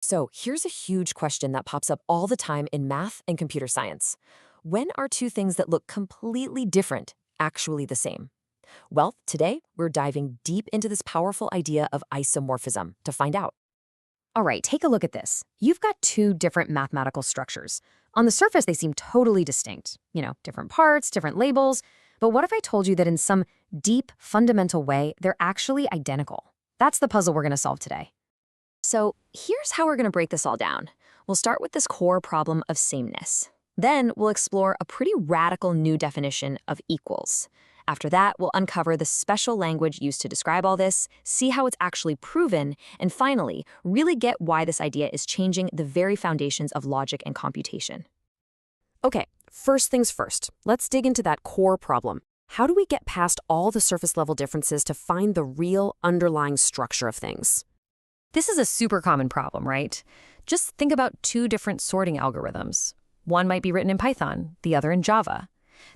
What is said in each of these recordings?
So here's a huge question that pops up all the time in math and computer science. When are two things that look completely different actually the same? Well, today we're diving deep into this powerful idea of isomorphism to find out. All right, take a look at this. You've got two different mathematical structures. On the surface, they seem totally distinct. Different parts, different labels. But what if I told you that in some deep, fundamental way, they're actually identical? That's the puzzle we're going to solve today. So here's how we're going to break this all down. We'll start with this core problem of sameness. Then we'll explore a pretty radical new definition of equals. After that, we'll uncover the special language used to describe all this, see how it's actually proven, and finally, really get why this idea is changing the very foundations of logic and computation. Okay, first things first. Let's dig into that core problem. How do we get past all the surface level differences to find the real underlying structure of things? This is a super common problem, right? Just think about two different sorting algorithms. One might be written in Python, the other in Java.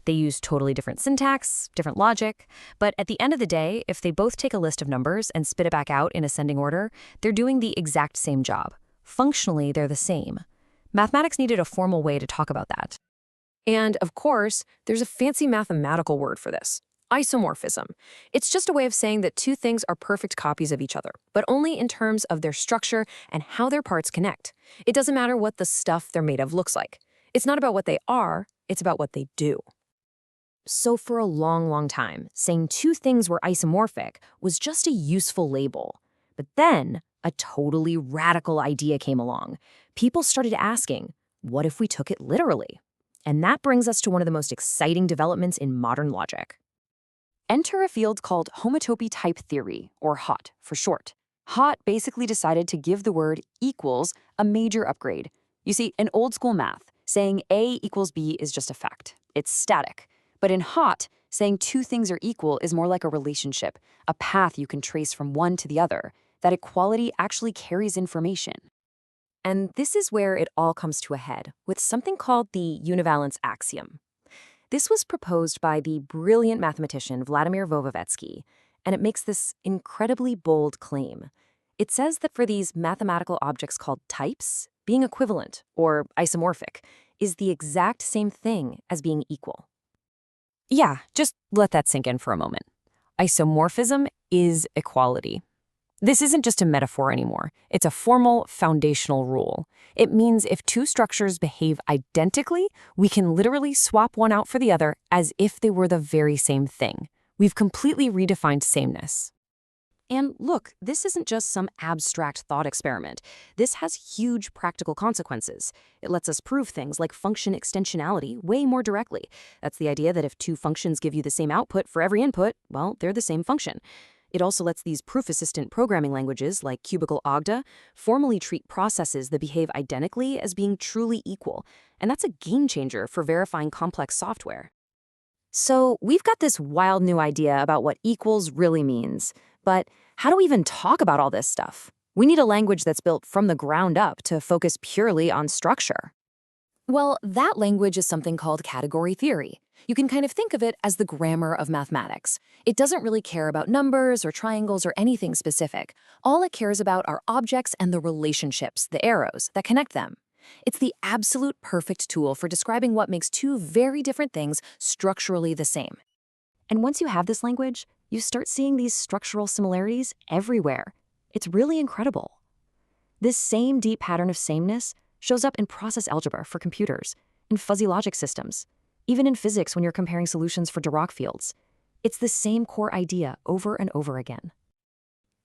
They use totally different syntax, different logic, but at the end of the day, if they both take a list of numbers and spit it back out in ascending order, they're doing the exact same job. Functionally, they're the same. Mathematics needed a formal way to talk about that. And of course, there's a fancy mathematical word for this: isomorphism. It's just a way of saying that two things are perfect copies of each other, but only in terms of their structure and how their parts connect. It doesn't matter what the stuff they're made of looks like. It's not about what they are, it's about what they do. So for a long, long time, saying two things were isomorphic was just a useful label. But then a totally radical idea came along. People started asking, what if we took it literally? And that brings us to one of the most exciting developments in modern logic. Enter a field called homotopy type theory, or HoTT for short. HoTT basically decided to give the word equals a major upgrade. You see, in old school math, saying A equals B is just a fact. It's static. But in HoTT, saying two things are equal is more like a relationship, a path you can trace from one to the other. That equality actually carries information. And this is where it all comes to a head, with something called the univalence axiom. This was proposed by the brilliant mathematician Vladimir Vovovedsky, and it makes this incredibly bold claim. It says that for these mathematical objects called types, being equivalent, or isomorphic, is the exact same thing as being equal. Yeah, just let that sink in for a moment. Isomorphism is equality. This isn't just a metaphor anymore. It's a formal, foundational rule. It means if two structures behave identically, we can literally swap one out for the other as if they were the very same thing. We've completely redefined sameness. And look, this isn't just some abstract thought experiment. This has huge practical consequences. It lets us prove things like function extensionality way more directly. That's the idea that if two functions give you the same output for every input, well, they're the same function. It also lets these proof-assistant programming languages like cubical Ogda formally treat processes that behave identically as being truly equal. And that's a game changer for verifying complex software. So we've got this wild new idea about what equals really means. But how do we even talk about all this stuff? We need a language that's built from the ground up to focus purely on structure. Well, that language is something called category theory. You can kind of think of it as the grammar of mathematics. It doesn't really care about numbers or triangles or anything specific. All it cares about are objects and the relationships, the arrows, that connect them. It's the absolute perfect tool for describing what makes two very different things structurally the same. And once you have this language, you start seeing these structural similarities everywhere. It's really incredible. This same deep pattern of sameness shows up in process algebra for computers, in fuzzy logic systems, even in physics when you're comparing solutions for Dirac fields. It's the same core idea over and over again.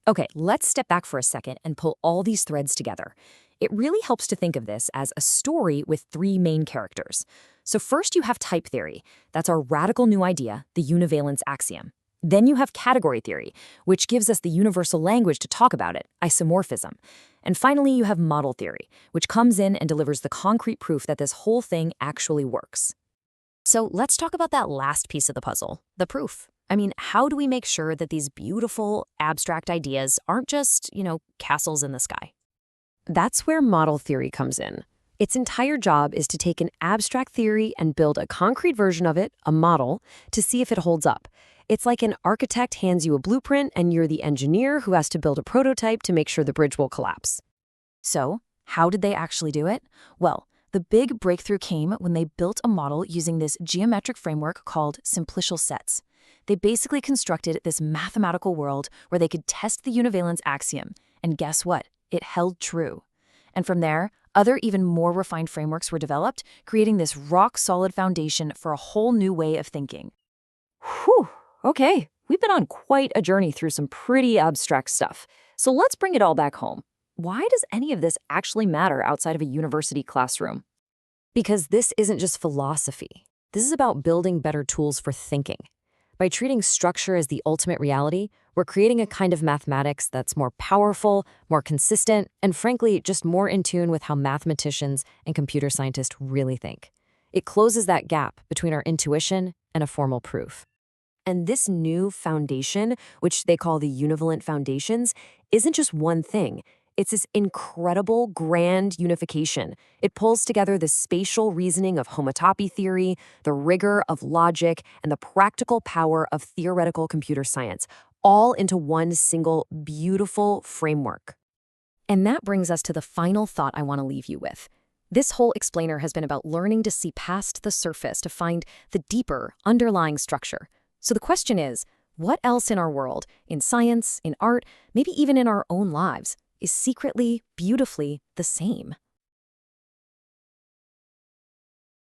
Okay, let's step back for a second and pull all these threads together. It really helps to think of this as a story with three main characters. So first you have type theory. That's our radical new idea, the univalence axiom. Then you have category theory, which gives us the universal language to talk about it, isomorphism. And finally, you have model theory, which comes in and delivers the concrete proof that this whole thing actually works. So let's talk about that last piece of the puzzle, the proof. I mean, how do we make sure that these beautiful, abstract ideas aren't just, castles in the sky? That's where model theory comes in. Its entire job is to take an abstract theory and build a concrete version of it, a model, to see if it holds up. It's like an architect hands you a blueprint and you're the engineer who has to build a prototype to make sure the bridge will collapse. So, How did they actually do it? Well, the big breakthrough came when they built a model using this geometric framework called simplicial sets. They basically constructed this mathematical world where they could test the univalence axiom, and guess what? It held true. And from there, other even more refined frameworks were developed, creating this rock-solid foundation for a whole new way of thinking. Whew, okay. We've been on quite a journey through some pretty abstract stuff. So let's bring it all back home. Why does any of this actually matter outside of a university classroom? Because this isn't just philosophy. This is about building better tools for thinking. By treating structure as the ultimate reality, we're creating a kind of mathematics that's more powerful, more consistent, and frankly, just more in tune with how mathematicians and computer scientists really think. It closes that gap between our intuition and a formal proof. And this new foundation, which they call the univalent foundations, isn't just one thing. It's this incredible grand unification. It pulls together the spatial reasoning of homotopy theory, the rigor of logic, and the practical power of theoretical computer science, all into one single beautiful framework. And that brings us to the final thought I want to leave you with. This whole explainer has been about learning to see past the surface to find the deeper, underlying structure. So the question is, what else in our world, in science, in art, maybe even in our own lives, is secretly, beautifully the same?